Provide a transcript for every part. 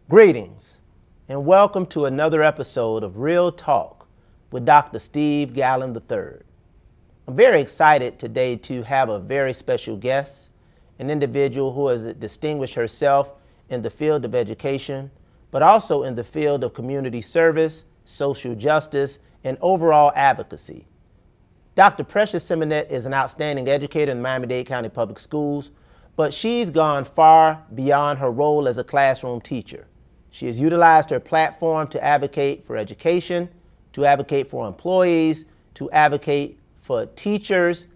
Greetings and welcome to another episode of Real Talk with Dr. Steve Gallen III. I'm very excited today to have a very special guest, an individual who has distinguished herself in the field of education, but also in the field of community service, social justice, and overall advocacy. Dr. Precious Symonnette is an outstanding educator in the Miami-Dade County Public Schools, but she's gone far beyond her role as a classroom teacher. She has utilized her platform to advocate for education, to advocate for employees, to advocate for teachers,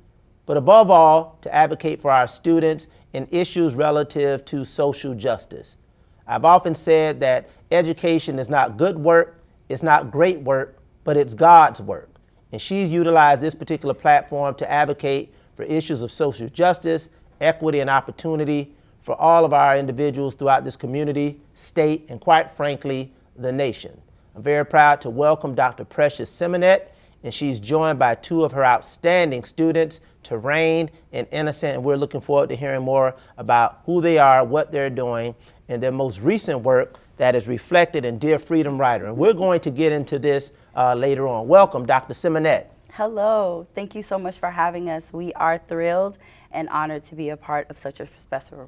but above all, to advocate for our students in issues relative to social justice. I've often said that education is not good work, it's not great work, but it's God's work. And she's utilized this particular platform to advocate for issues of social justice, equity, and opportunity for all of our individuals throughout this community, state, and quite frankly, the nation. I'm very proud to welcome Dr. Precious Symonnette, and she's joined by two of her outstanding students, Terrain and Innocent, and we're looking forward to hearing more about who they are, what they're doing, and their most recent work that is reflected in Dear Freedom Writer. And we're going to get into this later on. Welcome, Dr. Symonnette. Hello, thank you so much for having us. We are thrilled and honored to be a part of such a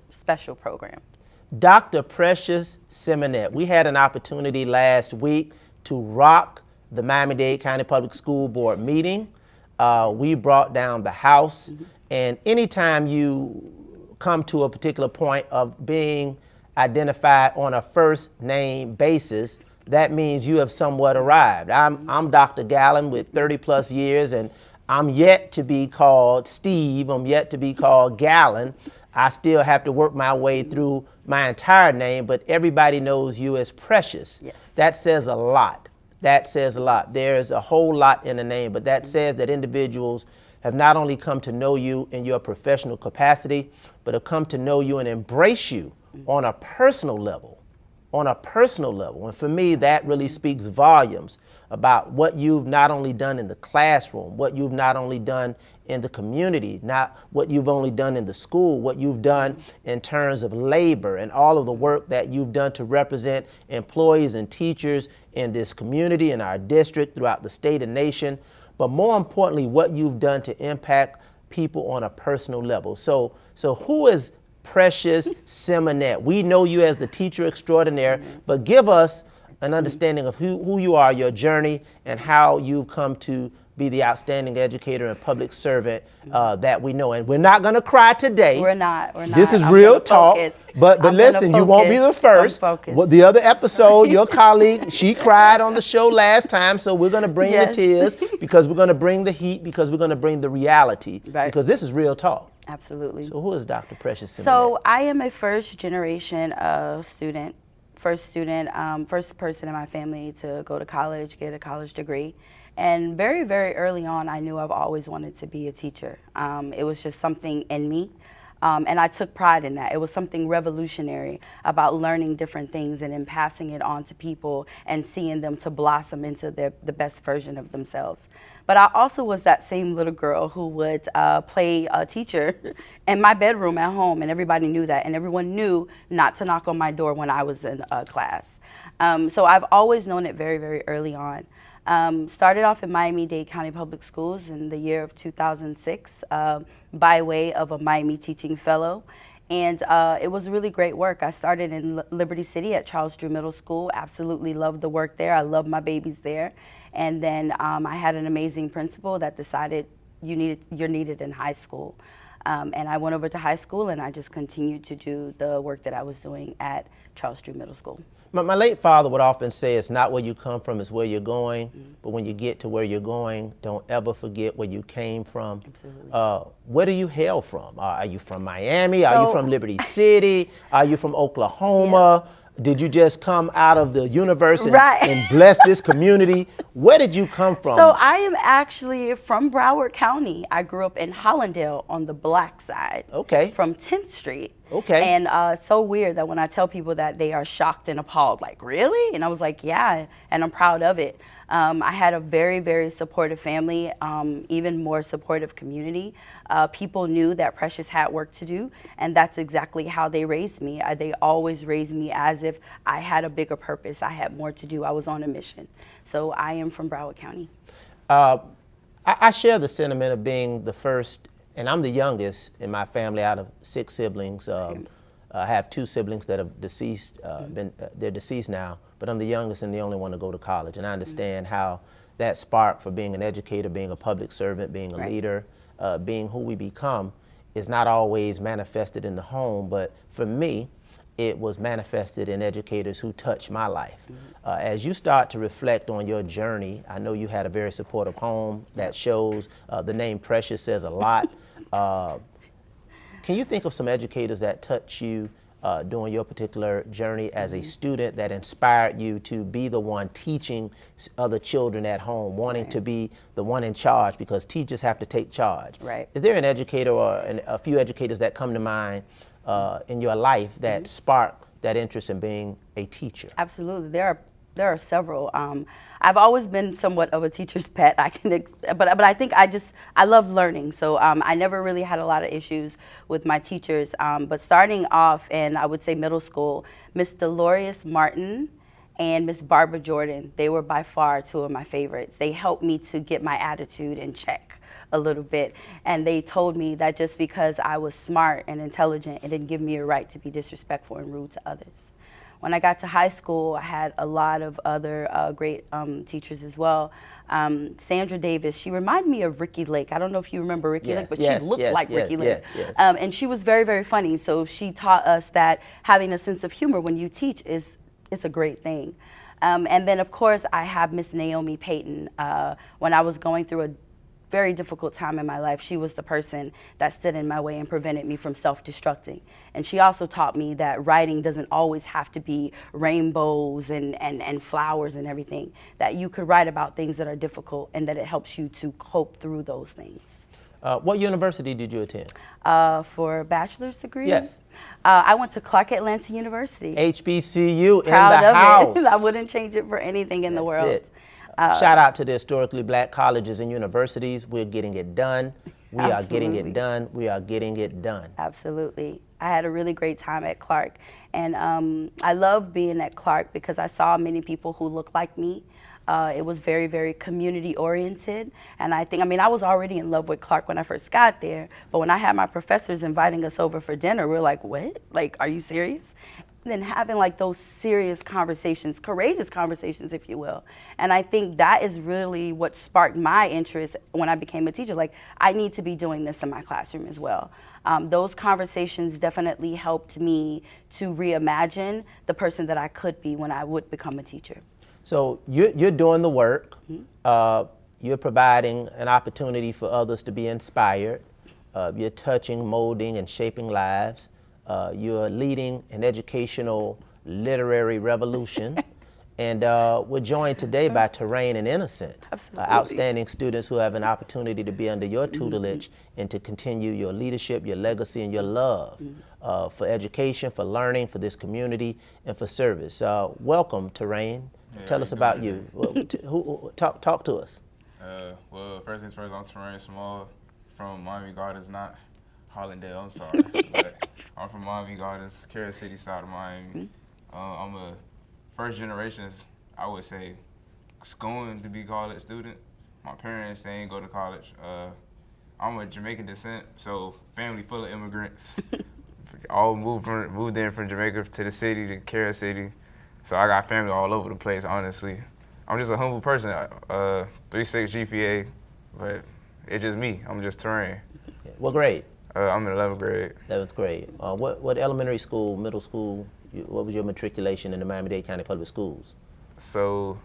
special program. Dr. Precious Symonnette, we had an opportunity last week to rock the Miami-Dade County Public School Board meeting. We brought down the house, and anytime you come to a particular point of being identified on a first name basis, that means you have somewhat arrived. I'm Dr. Gallen with 30 plus years, and I'm yet to be called Steve. I'm yet to be called Gallen. I still have to work my way through my entire name, but everybody knows you as Precious. Yes. That says a lot. That says a lot. There's a whole lot in the name, but that says that individuals have not only come to know you in your professional capacity, but have come to know you and embrace you on a personal level. On a personal level. And for me, that really speaks volumes about what you've not only done in the classroom, what you've not only done in the community, not what you've only done in the school, what you've done in terms of labor and all of the work that you've done to represent employees and teachers in this community, in our district, throughout the state and nation, but more importantly, what you've done to impact people on a personal level. So who is Precious Symonnette? We know you as the teacher extraordinaire, but give us an understanding of who you are, your journey, and how you've come to be the outstanding educator and public servant that we know. And we're not going to cry today. We're not. This is real talk. But listen, you won't be the first. Well, the other episode, your colleague, she cried on the show last time, so we're going to bring the tears, because we're going to bring the heat, because we're going to bring the reality, because this is real talk. Absolutely. So who is Dr. Precious Symonnette? So I am a first generation student, first person in my family to go to college, get a college degree. And very, very early on, I knew I've always wanted to be a teacher. It was just something in me. And I took pride in that. It was something revolutionary about learning different things and then passing it on to people and seeing them to blossom into the best version of themselves. But I also was that same little girl who would play a teacher in my bedroom at home, and everybody knew that, and everyone knew not to knock on my door when I was in class. So I've always known it very, very early on. Started off in Miami-Dade County Public Schools in the year of 2006 by way of a Miami Teaching Fellow. And it was really great work. I started in Liberty City at Charles Drew Middle School. Absolutely loved the work there. I love my babies there. And then I had an amazing principal that decided you're needed in high school. And I went over to high school, and I just continued to do the work that I was doing at Charles Drew Middle School. My late father would often say, it's not where you come from, it's where you're going. But when you get to where you're going, don't ever forget where you came from. Absolutely. Where do you hail from? Are you from Miami? Are you from Liberty City? Are you from Oklahoma? Did you just come out of the universe and bless this community? Where did you come from? So I am actually from Broward County. I grew up in Hollandale on the black side. Okay. From 10th Street. Okay. And it's so weird that when I tell people that, they are shocked and appalled, like, really? And I was like, yeah, and I'm proud of it. I had a very, very supportive family, even more supportive community. People knew that Precious had work to do, and that's exactly how they raised me. They always raised me as if I had a bigger purpose. I had more to do. I was on a mission. So I am from Broward County. I share the sentiment of being the first, and I'm the youngest in my family out of 6 siblings. I have 2 siblings that have deceased, they're deceased now, but I'm the youngest and the only one to go to college. And I understand how that spark for being an educator, being a public servant, being a leader, being who we become is not always manifested in the home, but for me, it was manifested in educators who touched my life. As you start to reflect on your journey, I know you had a very supportive home that shows. The name Precious says a lot. Can you think of some educators that touched you during your particular journey as a student that inspired you to be the one teaching other children at home, wanting to be the one in charge, because teachers have to take charge? Right. Is there an educator or a few educators that come to mind in your life that spark that interest in being a teacher? Absolutely, there are several. I've always been somewhat of a teacher's pet. But I think I love learning. So I never really had a lot of issues with my teachers. But starting off in, I would say, middle school, Miss Dolores Martin and Miss Barbara Jordan, they were by far 2 of my favorites. They helped me to get my attitude in check a little bit. And they told me that just because I was smart and intelligent, it didn't give me a right to be disrespectful and rude to others. When I got to high school, I had a lot of other great teachers as well. Sandra Davis, she reminded me of Ricky Lake. I don't know if you remember Ricky Lake, but she looked like Ricky Lake. And she was very, very funny. So she taught us that having a sense of humor when you teach it's a great thing. And then, of course, I have Miss Naomi Payton. When I was going through a very difficult time in my life, she was the person that stood in my way and prevented me from self-destructing. And she also taught me that writing doesn't always have to be rainbows and flowers and everything, that you could write about things that are difficult and that it helps you to cope through those things. What university did you attend? For a bachelor's degree? Yes. I went to Clark Atlanta University. HBCU Proud in the of house. it. I wouldn't change it for anything in the world. It. Shout out to the historically black colleges and universities. We're getting it done. We are getting it done. We are getting it done. Absolutely. I had a really great time at Clark. And I love being at Clark because I saw many people who looked like me. It was very, very community oriented. And I was already in love with Clark when I first got there. But when I had my professors inviting us over for dinner, we were like, what? Like, are you serious? And then having like those serious conversations, courageous conversations, if you will. And I think that is really what sparked my interest when I became a teacher. Like, I need to be doing this in my classroom as well. Those conversations definitely helped me to reimagine the person that I could be when I would become a teacher. So you're doing the work. You're providing an opportunity for others to be inspired. You're touching, molding, and shaping lives. You're leading an educational literary revolution. And we're joined today by Terrain and Innocent, outstanding students who have an opportunity to be under your tutelage and to continue your leadership, your legacy, and your love for education, for learning, for this community, and for service. Welcome, Terrain. Yeah, Tell us about you. Talk to us. Well, first things first, I'm Terrain Small from Miami Gardens, not Hollandale, I'm sorry. But I'm from Miami Gardens, Carroll City side of Miami. I'm a first generation, I would say, going to be a college student. My parents, they ain't go to college. I'm a Jamaican descent, so family full of immigrants. All moved in from Jamaica to the city, to Carroll City. So I got family all over the place, honestly. I'm just a humble person, 3.6 GPA, but it's just me. I'm just Terrain. What grade? I'm in 11th grade. 11th grade. What elementary school, middle school, what was your matriculation in the Miami-Dade County Public Schools? So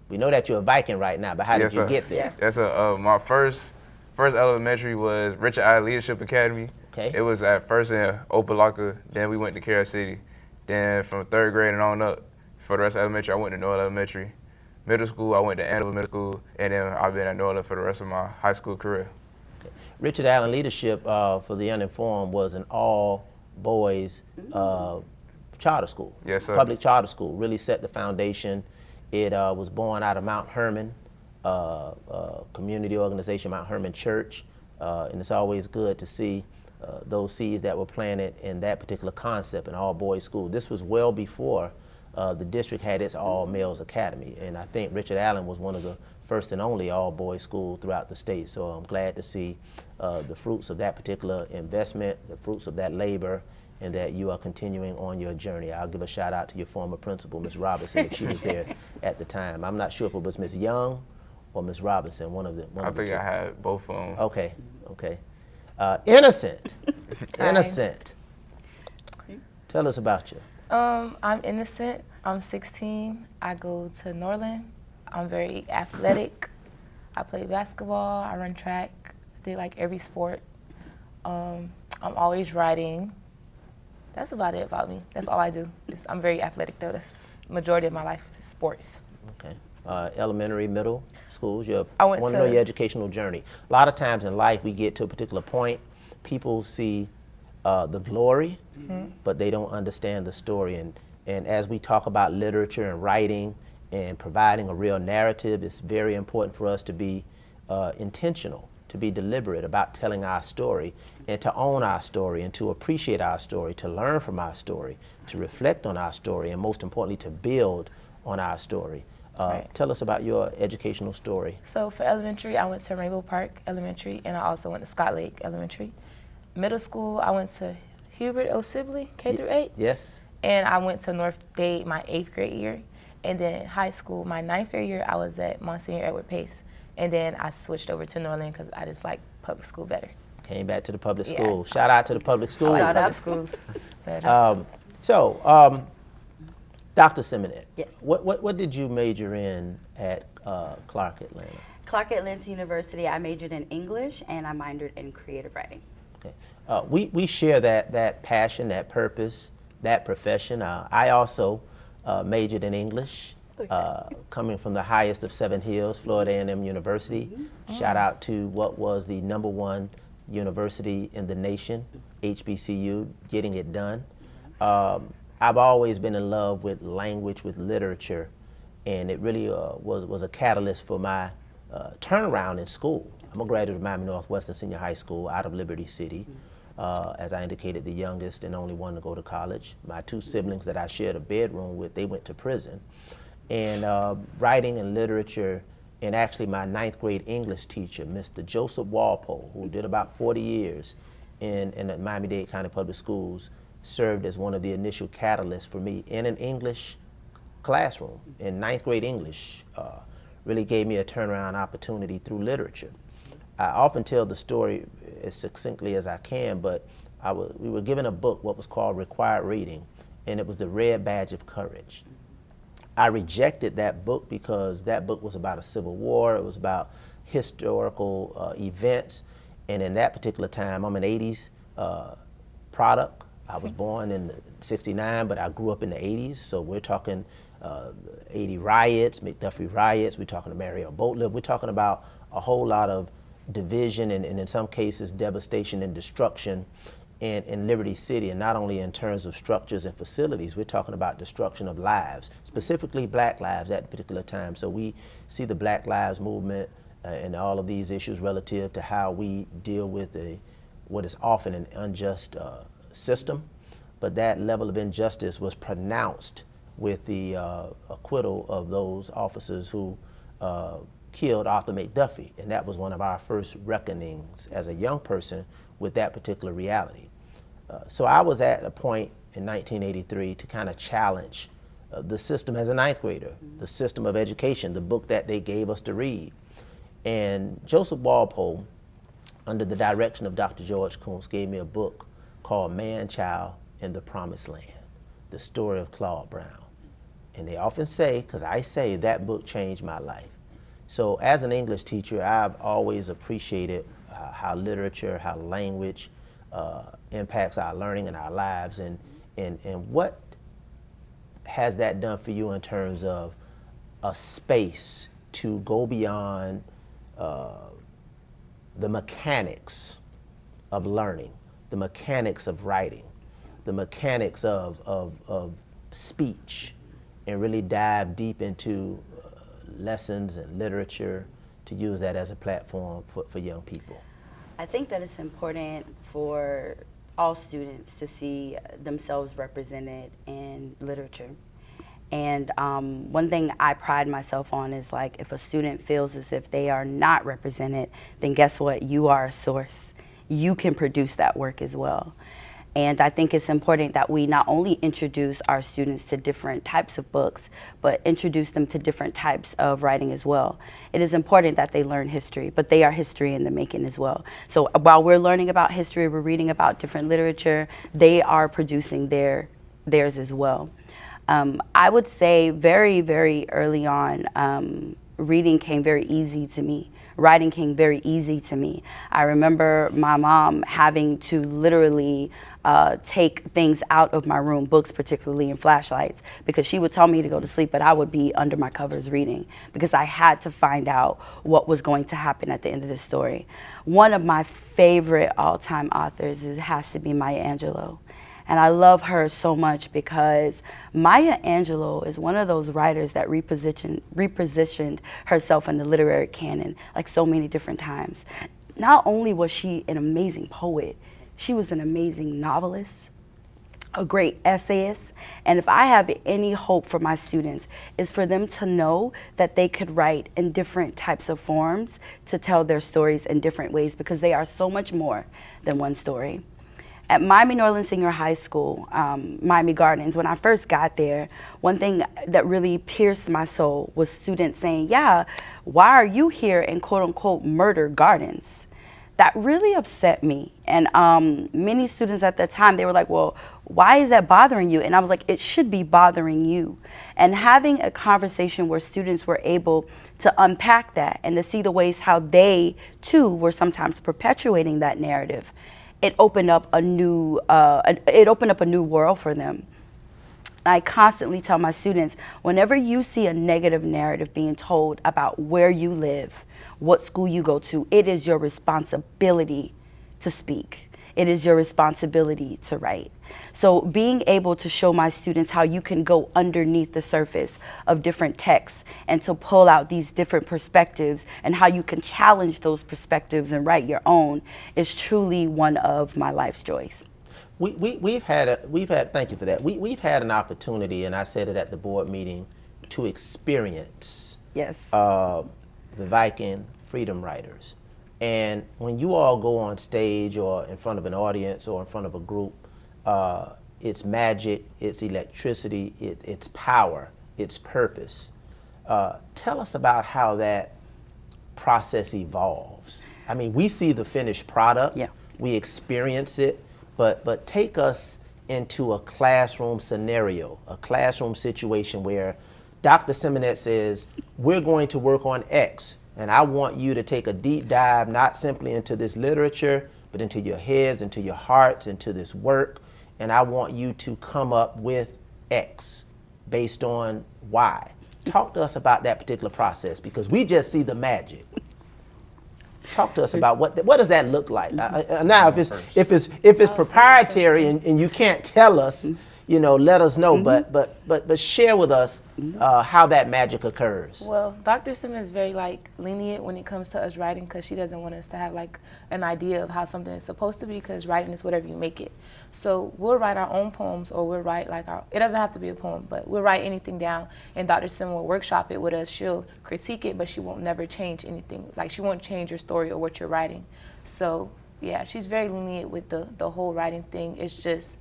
we know that you're a Viking right now, but how did you get there? That's my first elementary was Richard I. Leadership Academy. Okay. It was at first in Opelika, then we went to Carroll City. Then from 3rd grade and on up, for the rest of elementary, I went to North Elementary. Middle school, I went to Angelou Middle School, and then I've been at North for the rest of my high school career. Richard Allen Leadership, for the uninformed, was an all boys charter school. Yes, sir. Public charter school really set the foundation. It was born out of Mount Hermon, community organization, Mount Hermon Church, and it's always good to see those seeds that were planted in that particular concept, an all-boys school. This was well before the district had its all-males academy, and I think Richard Allen was one of the first and only all-boys school throughout the state. So I'm glad to see the fruits of that particular investment, the fruits of that labor, and that you are continuing on your journey. I'll give a shout out to your former principal, Ms. Robinson, if she was there at the time. I'm not sure if it was Ms. Young or Ms. Robinson, one of the I think two. I had both of them. Okay, okay. Innocent, Innocent. Tell us about you. I'm Innocent. I'm 16. I go to Norland. I'm very athletic. I play basketball. I run track. I do like every sport. I'm always writing. That's about it about me. That's all I do. I'm very athletic though. That's the majority of my life is sports. Okay. Elementary, middle schools. I want went to know to- your educational journey. A lot of times in life, we get to a particular point, people see the glory, but they don't understand the story. And as we talk about literature and writing and providing a real narrative, it's very important for us to be intentional, to be deliberate about telling our story, and to own our story, and to appreciate our story, to learn from our story, to reflect on our story, and most importantly, to build on our story. Right. Tell us about your educational story. So for elementary, I went to Rainbow Park Elementary, and I also went to Scott Lake Elementary. Middle school, I went to Hubert O. Sibley, K through 8. Yes? And I went to North Dade my 8th grade year. And then high school, my 9th grade year, I was at Monsignor Edward Pace. And then I switched over to Norland because I just like public school better. Came back to the public Yeah. school. Shout out to the public school. Shout out to schools. Better. Dr. Symonnette, Yes. what did you major in at Clark Atlanta? Clark Atlanta University, I majored in English and I minored in creative writing. Okay. We share that passion, that purpose, that profession. I also majored in English, coming from the highest of 7 hills, Florida A&M University. Shout out to what was the #1 university in the nation, HBCU, getting it done. I've always been in love with language, with literature, and it really was a catalyst for my turnaround in school. I'm a graduate of Miami Northwestern Senior High School out of Liberty City. As I indicated, the youngest and only one to go to college. My 2 siblings that I shared a bedroom with, they went to prison. And writing and literature, and actually my 9th grade English teacher, Mr. Joseph Walpole, who did about 40 years in the Miami-Dade County Public Schools, served as one of the initial catalysts for me in an English classroom. In 9th grade English, really gave me a turnaround opportunity through literature. I often tell the story as succinctly as I can, but we were given a book, what was called required reading, and it was the Red Badge of Courage. I rejected that book because that book was about a civil war, it was about historical events, and in that particular time, I'm an 80s product. I was born in '69, but I grew up in the 80s, so we're talking 80 riots, McDuffie riots, we're talking to Mario Boatlift, we're talking about a whole lot of division and in some cases devastation and destruction in Liberty City, and not only in terms of structures and facilities, we're talking about destruction of lives, specifically black lives at a particular time. So we see the Black Lives Movement and all of these issues relative to how we deal with what is often an unjust system, but that level of injustice was pronounced with the acquittal of those officers who killed Arthur McDuffie, and that was one of our first reckonings as a young person with that particular reality. So I was at a point in 1983 to kind of challenge the system as a 9th grader, the system of education, the book that they gave us to read. And Joseph Walpole, under the direction of Dr. George Kuntz, gave me a book called Man, Child, in the Promised Land, the story of Claude Brown. And they often say, because I say, that book changed my life. So as an English teacher, I've always appreciated how literature, how language impacts our learning and our lives, and what has that done for you in terms of a space to go beyond the mechanics of learning, the mechanics of writing, the mechanics of speech and really dive deep into lessons and literature to use that as a platform for young people? I think that it's important for all students to see themselves represented in literature. And one thing I pride myself on is, like, if a student feels as if they are not represented, then guess what? You are a source. You can produce that work as well. And I think it's important that we not only introduce our students to different types of books, but introduce them to different types of writing as well. It is important that they learn history, but they are history in the making as well. So while we're learning about history, we're reading about different literature, they are producing theirs as well. I would say very, very early on, reading came very easy to me. Writing came very easy to me. I remember my mom having to literally take things out of my room, books particularly and flashlights, because she would tell me to go to sleep, but I would be under my covers reading because I had to find out what was going to happen at the end of the story. One of my favorite all-time authors has to be Maya Angelou. And I love her so much because Maya Angelou is one of those writers that repositioned herself in the literary canon like so many different times. Not only was she an amazing poet, she was an amazing novelist, a great essayist. And if I have any hope for my students, is for them to know that they could write in different types of forms to tell their stories in different ways, because they are so much more than one story. At Miami Norland Senior High School, Miami Gardens, when I first got there, one thing that really pierced my soul was students saying, yeah, why are you here in quote unquote murder gardens? That really upset me. And many students at that time, they were like, well, why is that bothering you? And I was like, it should be bothering you. And having a conversation where students were able to unpack that and to see the ways how they too were sometimes perpetuating that narrative, it opened up a new world for them. I constantly tell my students, whenever you see a negative narrative being told about where you live, what school you go to, it is your responsibility to speak. It is your responsibility to write. So being able to show my students how you can go underneath the surface of different texts and to pull out these different perspectives and how you can challenge those perspectives and write your own is truly one of my life's joys. We've had thank you for that. We've had an opportunity, and I said it at the board meeting, to experience Yes. The Viking Freedom Writers. And when you all go on stage or in front of an audience or in front of a group, it's magic, it's electricity, it's power, it's purpose. Tell us about how that process evolves. I mean, we see the finished product, Yeah. we experience it, but take us into a classroom scenario, a classroom situation where Dr. Symonnette says, we're going to work on X, and I want you to take a deep dive, not simply into this literature, but into your heads, into your hearts, into this work, and I want you to come up with X based on Y. Talk to us about that particular process, because we just see the magic. Talk to us about what does that look like? Now, if it's proprietary and you can't tell us, you know, let us know. But share with us how that magic occurs. Well, Dr. Sim is very lenient when it comes to us writing, because she doesn't want us to have an idea of how something is supposed to be, because writing is whatever you make it. So we'll write our own poems, or we'll write it doesn't have to be a poem, but we'll write anything down, and Dr. Sim will workshop it with us. She'll critique it, but she won't never change anything. She won't change your story or what you're writing. So yeah, she's very lenient with the whole writing thing. It's just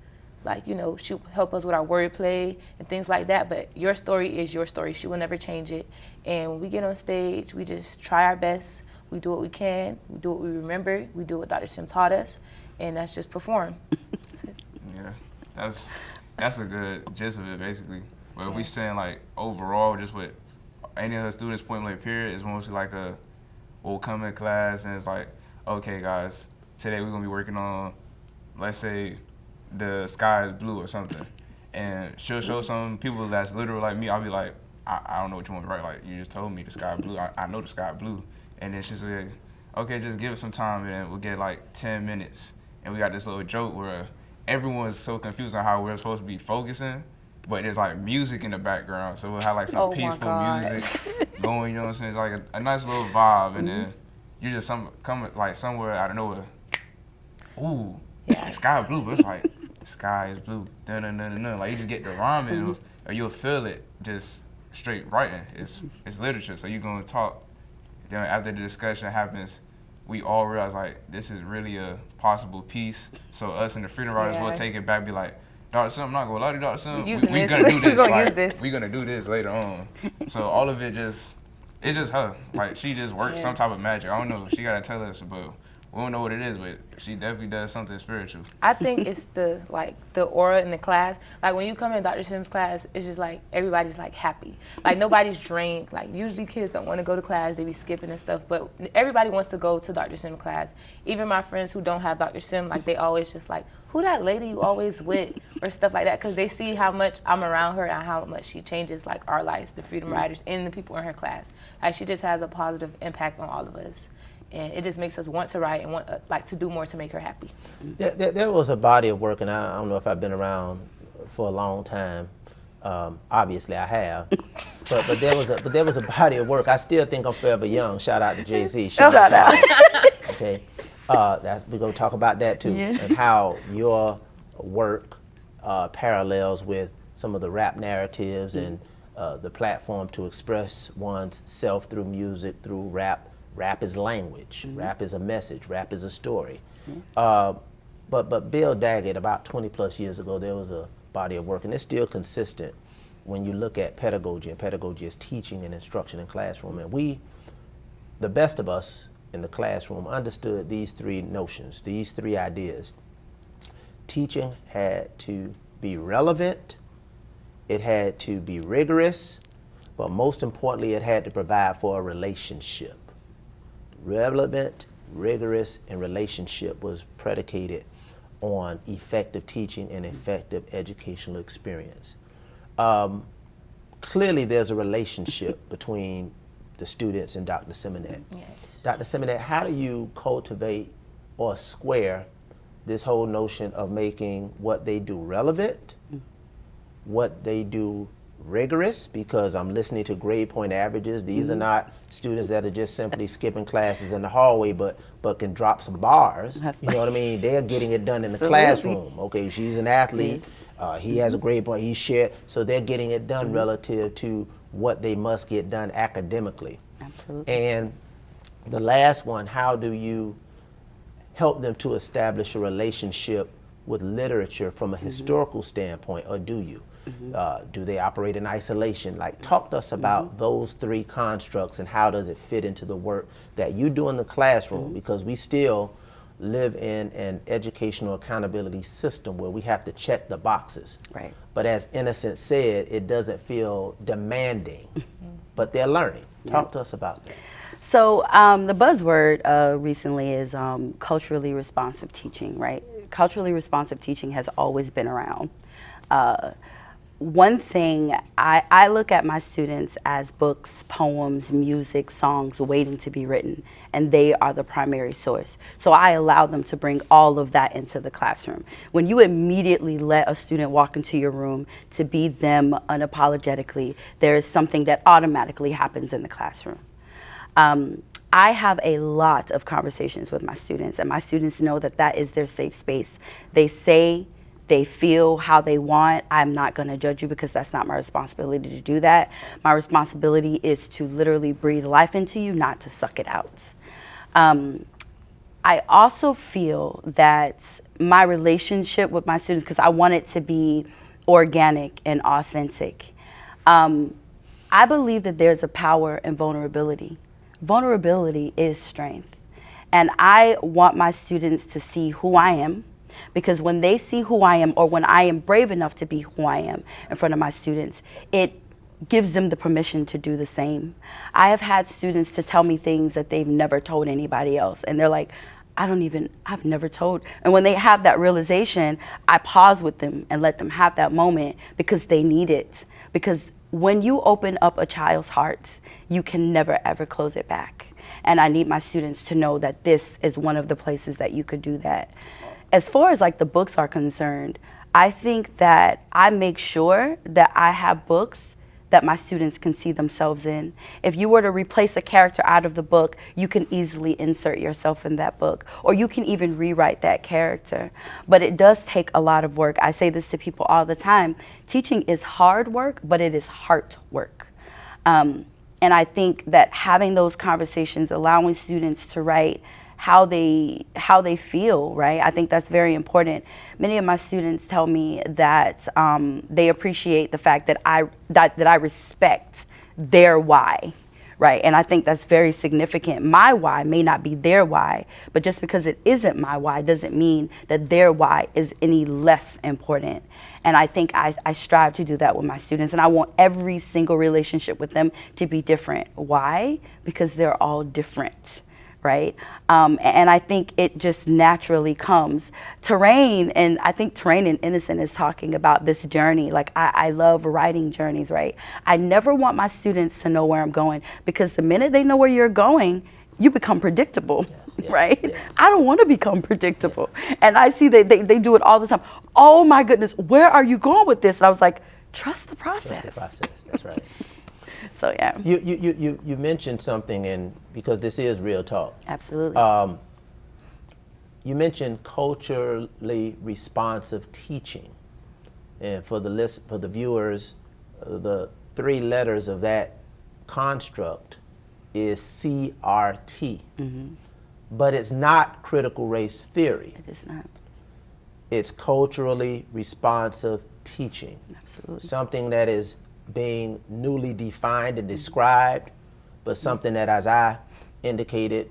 she'll help us with our wordplay and things like that, but your story is your story. She will never change it. And when we get on stage, we just try our best. We do what we can. We do what we remember. We do what Dr. Sim taught us, and that's just perform. That's it. Yeah, that's a good gist of it, basically. But if we saying overall, just with any of the students point blank period, it's mostly we'll come in class and it's okay guys, today we're gonna be working on, let's say, the sky is blue or something, and she'll show some people that's literal like me. I'll be like, I don't know what you want to write. You just told me the sky blue. I know the sky blue. And then she'll say, okay, just give it some time, and we'll get 10 minutes. And we got this little joke where everyone's so confused on how we're supposed to be focusing, but there's like music in the background, so we'll have like some Oh my peaceful God. music going, you know what I'm saying? It's like a nice little vibe, and then you just come like somewhere out of nowhere. Ooh, Yeah. the sky blue, but it's like the sky is blue. Dun, dun, dun, dun, dun. Like you just get the rhyming, or you'll feel it just straight writing. It's literature, so you're gonna talk. Then after the discussion happens, we all realize like this is really a possible piece. So us and the freedom writers will take it back, be like, Dr. Sim, I'm not gonna lie to you, Dr. Sim. We're gonna do this. We're gonna like, use this. We're gonna do this later on. So all of it it's just her. Like she just works some type of magic. I don't know. She gotta tell us, but we don't know what it is, but she definitely does something spiritual. I think it's the aura in the class. Like when you come in Dr. Sim's class, it's just like everybody's like happy. Like nobody's drained. Like usually kids don't want to go to class, they be skipping and stuff, but everybody wants to go to Dr. Sim's class. Even my friends who don't have Dr. Sim, like they always just like, who that lady you always with, or stuff like that, because they see how much I'm around her and how much she changes like our lives, the freedom riders and the people in her class. Like she just has a positive impact on all of us. And it just makes us want to write and want like to do more to make her happy. There was a body of work, and I don't know if I've been around for a long time. Obviously, I have, but there was a body of work. I still think I'm forever young. Shout out to Jay-Z. Shout out. Okay, we're gonna talk about that too, and how your work parallels with some of the rap narratives and the platform to express one's self through music, through rap. Rap is language. Rap is a message. Rap is a story. But Bill Daggett, about 20 plus years ago, there was a body of work, and it's still consistent when you look at pedagogy, and pedagogy is teaching and instruction in classroom. And the best of us in the classroom understood these three notions, these three ideas. Teaching had to be relevant, it had to be rigorous, but most importantly, it had to provide for a relationship. Relevant, rigorous, and relationship was predicated on effective teaching and effective educational experience. Clearly, there's a relationship between the students and Dr. Symonnette. Yes. Dr. Symonnette, how do you cultivate or square this whole notion of making what they do relevant, what they do rigorous, because I'm listening to grade point averages. These are not students that are just simply skipping classes in the hallway, but can drop some bars. You know what I mean? They're getting it done in the classroom. Okay, she's an athlete. He has a grade point. He's shared. So they're getting it done relative to what they must get done academically. Absolutely. And the last one, how do you help them to establish a relationship with literature from a historical standpoint, or do you? Do they operate in isolation? Like, talk to us about those three constructs and how does it fit into the work that you do in the classroom, because we still live in an educational accountability system where we have to check the boxes. Right. But as Innocent said, it doesn't feel demanding, but they're learning. Talk to us about that. So the buzzword recently is culturally responsive teaching, right? Culturally responsive teaching has always been around. One thing, I look at my students as books, poems, music, songs waiting to be written, and they are the primary source. So I allow them to bring all of that into the classroom. When you immediately let a student walk into your room to be them unapologetically, there is something that automatically happens in the classroom. I have a lot of conversations with my students, and my students know that that is their safe space. They say, they feel how they want. I'm not going to judge you because that's not my responsibility to do that. My responsibility is to literally breathe life into you, not to suck it out. I also feel that my relationship with my students, because I want it to be organic and authentic, I believe that there's a power in vulnerability. Vulnerability is strength. And I want my students to see who I am, because when they see who I am, or when I am brave enough to be who I am in front of my students, it gives them the permission to do the same. I have had students to tell me things that they've never told anybody else, and they're like, I've never told. And when they have that realization, I pause with them and let them have that moment, because they need it. Because when you open up a child's heart, you can never ever close it back. And I need my students to know that this is one of the places that you could do that. as far as like the books are concerned, I think that I make sure that I have books that my students can see themselves in. If you were to replace a character out of the book, you can easily insert yourself in that book, or you can even rewrite that character. But it does take a lot of work. I say this to people all the time. Teaching is hard work, but it is heart work. And I think that having those conversations, allowing students to write how they feel, right? I think that's very important. Many of my students tell me that they appreciate the fact that I respect their why, right? And I think that's very significant. My why may not be their why, but just because it isn't my why doesn't mean that their why is any less important. And I think I strive to do that with my students, and I want every single relationship with them to be different. Why? Because they're all different. Right? And I think it just naturally comes. Terrain, and I think Terrain and Innocent is talking about this journey. Like, I love writing journeys, right? I never want my students to know where I'm going, because the minute they know where you're going, you become predictable, right? Yeah. I don't want to become predictable. Yeah. And I see they do it all the time. Oh my goodness, where are you going with this? And I was like, trust the process. Trust the process, that's right. So yeah. You mentioned something, and because this is real talk. Absolutely. You mentioned culturally responsive teaching, and for the viewers, the 3 letters of that construct is CRT. Mm-hmm. But it's not critical race theory. It is not. It's culturally responsive teaching. Absolutely. Something that is being newly defined and described, but something that, as I indicated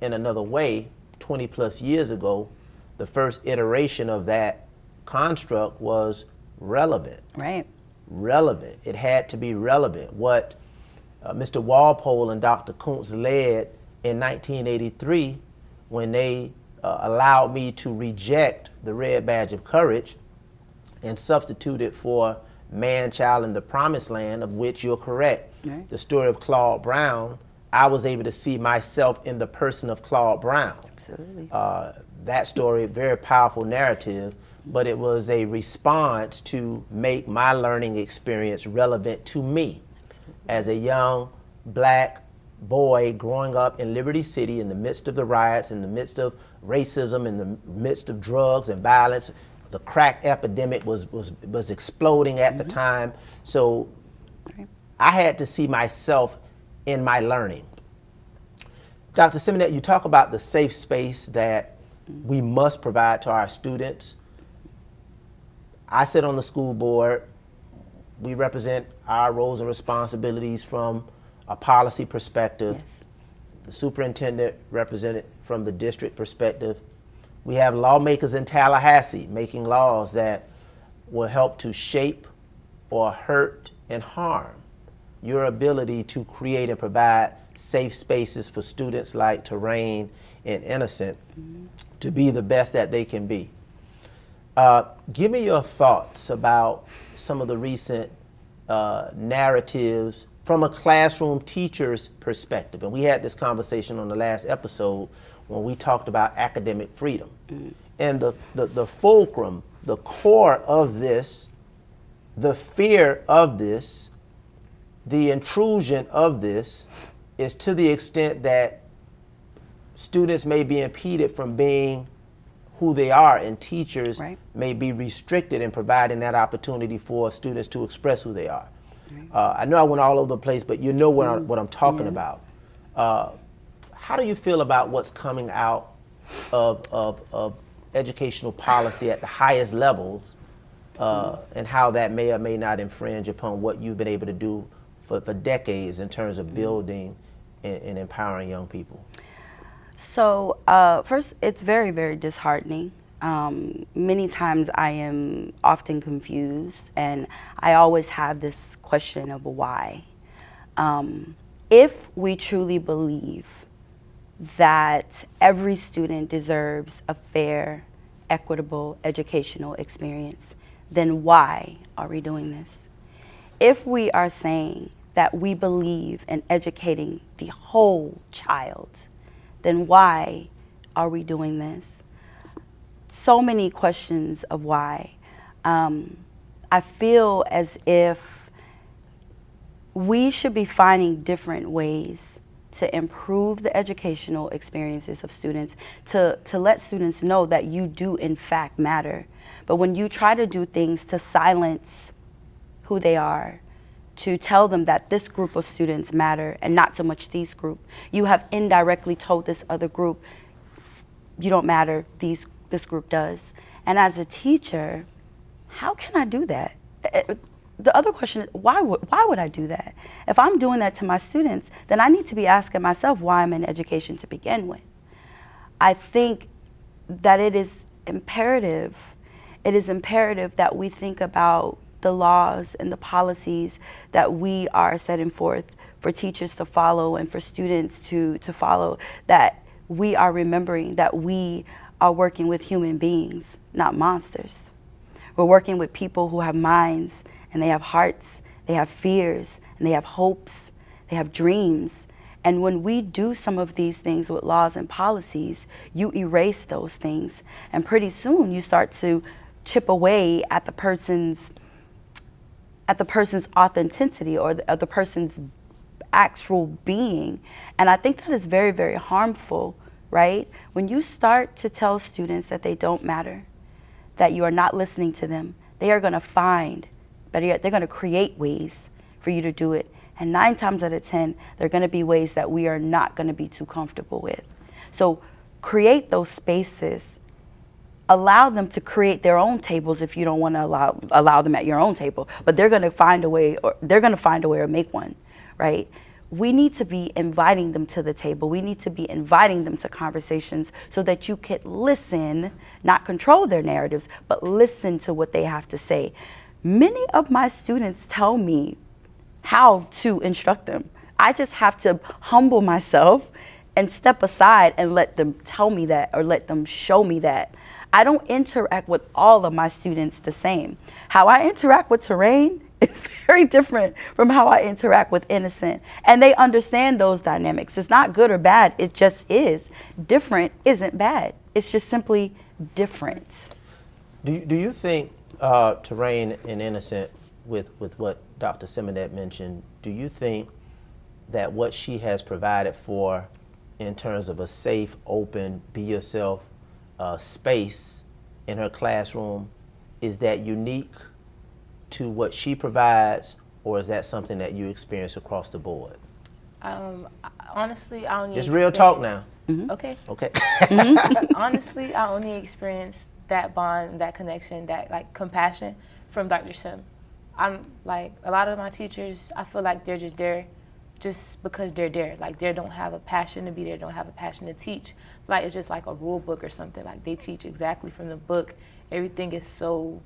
in another way, 20 plus years ago, the first iteration of that construct was relevant. Right. Relevant. It had to be relevant. What Mr. Walpole and Dr. Kuntz led in 1983, when they allowed me to reject the Red Badge of Courage and substitute it for Man, Child, and the Promised Land, of which you're correct. Right. The story of Claude Brown, I was able to see myself in the person of Claude Brown. Absolutely. That story, very powerful narrative, but it was a response to make my learning experience relevant to me as a young black boy growing up in Liberty City in the midst of the riots, in the midst of racism, in the midst of drugs and violence. The crack epidemic was exploding at the time. So I had to see myself in my learning. Dr. Symonnette, you talk about the safe space that we must provide to our students. I sit on the school board. We represent our roles and responsibilities from a policy perspective. Yes. The superintendent represented from the district perspective. We have lawmakers in Tallahassee making laws that will help to shape or hurt and harm your ability to create and provide safe spaces for students like Terrain and Innocent to be the best that they can be. Give me your thoughts about some of the recent narratives from a classroom teacher's perspective. And we had this conversation on the last episode when we talked about academic freedom. And the fulcrum, the core of this, the fear of this, the intrusion of this is to the extent that students may be impeded from being who they are, and teachers may be restricted in providing that opportunity for students to express who they are. I know I went all over the place, but you know what I'm talking about. How do you feel about what's coming out of educational policy at the highest levels, and how that may or may not infringe upon what you've been able to do for decades in terms of building and empowering young people? So first, it's very, very disheartening. Many times I am often confused, and I always have this question of why. If we truly believe that every student deserves a fair, equitable educational experience, then why are we doing this? If we are saying that we believe in educating the whole child, then why are we doing this? so many questions of why. I feel as if we should be finding different ways to improve the educational experiences of students, to let students know that you do in fact matter. But when you try to do things to silence who they are, to tell them that this group of students matter and not so much these group, you have indirectly told this other group, you don't matter, this group does. And as a teacher, how can I do that? The other question is, why would I do that? If I'm doing that to my students, then I need to be asking myself why I'm in education to begin with. I think that it is imperative that we think about the laws and the policies that we are setting forth for teachers to follow and for students to follow, that we are remembering that we are working with human beings, not monsters. We're working with people who have minds, and they have hearts, they have fears, and they have hopes, they have dreams. And when we do some of these things with laws and policies, you erase those things. And pretty soon you start to chip away at the person's authenticity or the person's actual being. And I think that is very, very harmful, right? When you start to tell students that they don't matter, that you are not listening to them, they are going to find, better yet, they're going to create ways for you to do it. And 9 times out of 10, they're going to be ways that we are not going to be too comfortable with. So create those spaces. Allow them to create their own tables if you don't want to allow them at your own table. But they're going to find a way, or make one, right? We need to be inviting them to the table. We need to be inviting them to conversations so that you can listen, not control their narratives, but listen to what they have to say. Many of my students tell me how to instruct them. I just have to humble myself and step aside and let them tell me that, or let them show me that. I don't interact with all of my students the same. How I interact with Terrain is very different from how I interact with Innocent. And they understand those dynamics. It's not good or bad, it just is. Different isn't bad. It's just simply different. Do you think Terrain and Innocent, with what Dr. Symonnette mentioned, do you think that what she has provided for in terms of a safe, open, be yourself space in her classroom, is that unique to what she provides, or is that something that you experience across the board? Honestly, I only It's real talk now. Mm-hmm. Okay. Okay. Honestly, I only experienced that bond, that connection, that like compassion from Dr. Sim. I'm like, a lot of my teachers, I feel like they're just there just because they're there. Like, they don't have a passion to be there, don't have a passion to teach. Like, it's just like a rule book or something. Like, they teach exactly from the book. Everything is so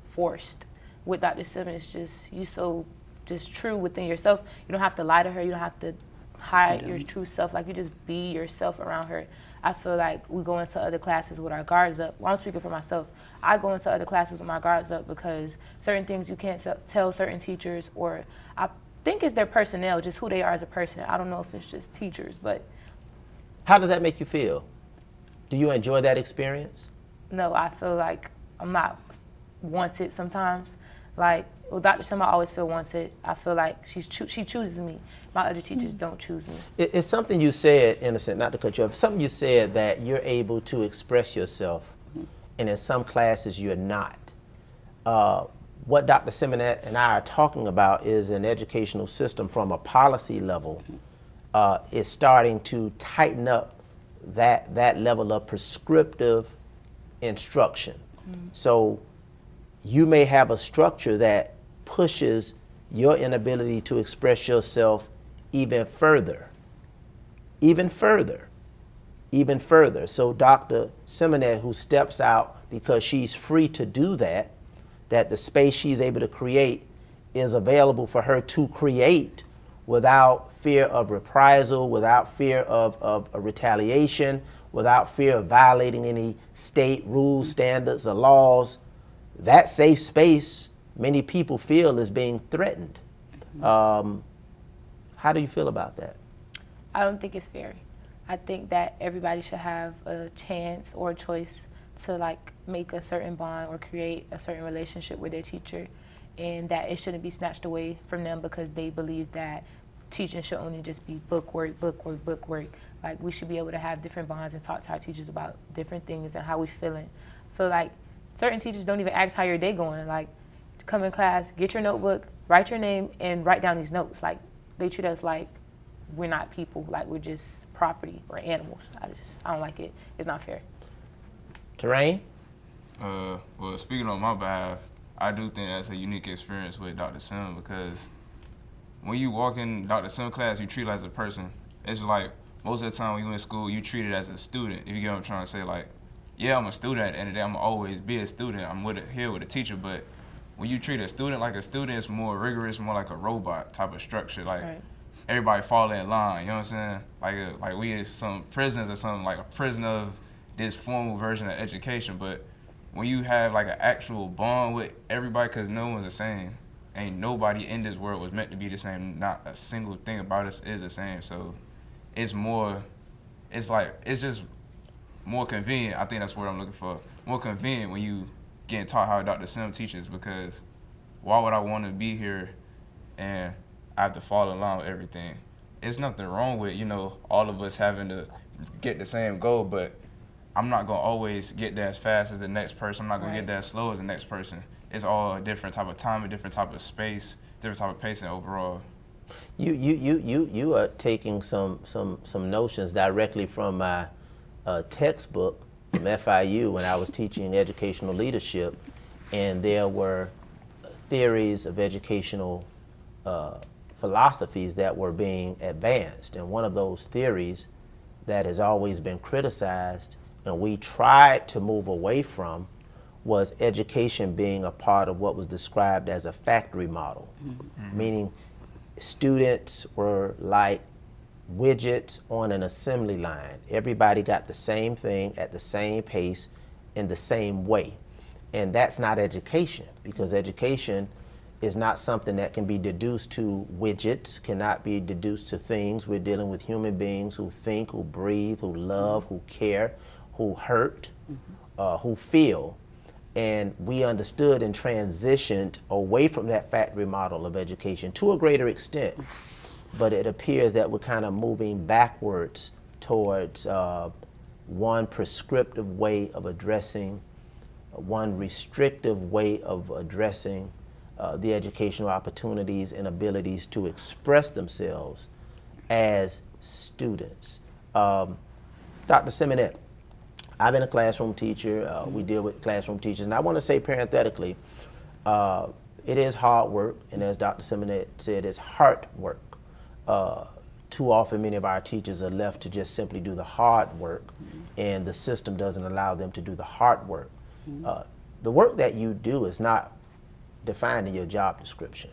forced. With Dr. Sim, it's just, you so just true within yourself. You don't have to lie to her. You don't have to hide your true self. Like, you just be yourself around her. I feel like we go into other classes with our guards up. Well, I'm speaking for myself. I go into other classes with my guards up because certain things you can't tell certain teachers, or I think it's their personnel, just who they are as a person. I don't know if it's just teachers, but. How does that make you feel? Do you enjoy that experience? No, I feel like I'm not wanted sometimes. Like, with Dr. Sim, I always feel wanted. I feel like she chooses me. My other teachers don't choose me. It's something you said, Innocent, not to cut you off, something you said that you're able to express yourself, and in some classes you're not. What Dr. Symonnette and I are talking about is an educational system from a policy level is starting to tighten up that level of prescriptive instruction. So you may have a structure that pushes your inability to express yourself even further. So Dr. Symonnette, who steps out because she's free to do that the space she's able to create is available for her to create without fear of reprisal, without fear of retaliation, without fear of violating any state rules, standards, or laws. That safe space, many people feel, is being threatened. How do you feel about that? I don't think it's fair. I think that everybody should have a chance or a choice to like make a certain bond or create a certain relationship with their teacher, and that it shouldn't be snatched away from them because they believe that teaching should only just be book work, book work, book work. Like, we should be able to have different bonds and talk to our teachers about different things and how we feeling. I feel like certain teachers don't even ask how your day going. Like, come in class, get your notebook, write your name, and write down these notes. Like, they treat us like we're not people, like we're just property or animals. I don't like it. It's not fair. Terrain? Well, speaking on my behalf, I do think that's a unique experience with Dr. Sim, because when you walk in Dr. Sim class, you treat it as a person. It's like most of the time when you're in school, you treat it as a student. If you get what I'm trying to say, like, yeah, I'm a student at the end of the day. I'm gonna always be a student. I'm here with a teacher, but when you treat a student like a student, it's more rigorous, more like a robot type of structure. Like, right. Everybody fall in line, you know what I'm saying? Like we some prisoners or something, like a prison of this formal version of education. But when you have like an actual bond with everybody, because no one's the same. Ain't nobody in this world was meant to be the same. Not a single thing about us is the same. So it's just more convenient. I think that's what I'm looking for. More convenient when you getting taught how Dr. Sim teaches, because why would I want to be here and I have to fall in line with everything? It's nothing wrong with, all of us having to get the same goal, but I'm not going to always get there as fast as the next person. I'm not going to get there as slow as the next person. It's all a different type of time, a different type of space, different type of pacing overall. You are taking some notions directly from my textbook from FIU when I was teaching educational leadership, and there were theories of educational philosophies that were being advanced. And one of those theories that has always been criticized and we tried to move away from was education being a part of what was described as a factory model, meaning students were like widgets on an assembly line. Everybody got the same thing at the same pace in the same way. And that's not education, because education is not something that can be deduced to widgets, cannot be deduced to things. We're dealing with human beings who think, who breathe, who love, who care, who hurt, who feel. And we understood and transitioned away from that factory model of education to a greater extent. But it appears that we're kind of moving backwards towards one prescriptive way of addressing, one restrictive way of addressing the educational opportunities and abilities to express themselves as students. Dr. Symonnette, I've been a classroom teacher. We deal with classroom teachers. And I want to say parenthetically, it is hard work. And as Dr. Symonnette said, it's heart work. Too often, many of our teachers are left to just simply do the hard work, and the system doesn't allow them to do the hard work. The work that you do is not defined in your job description.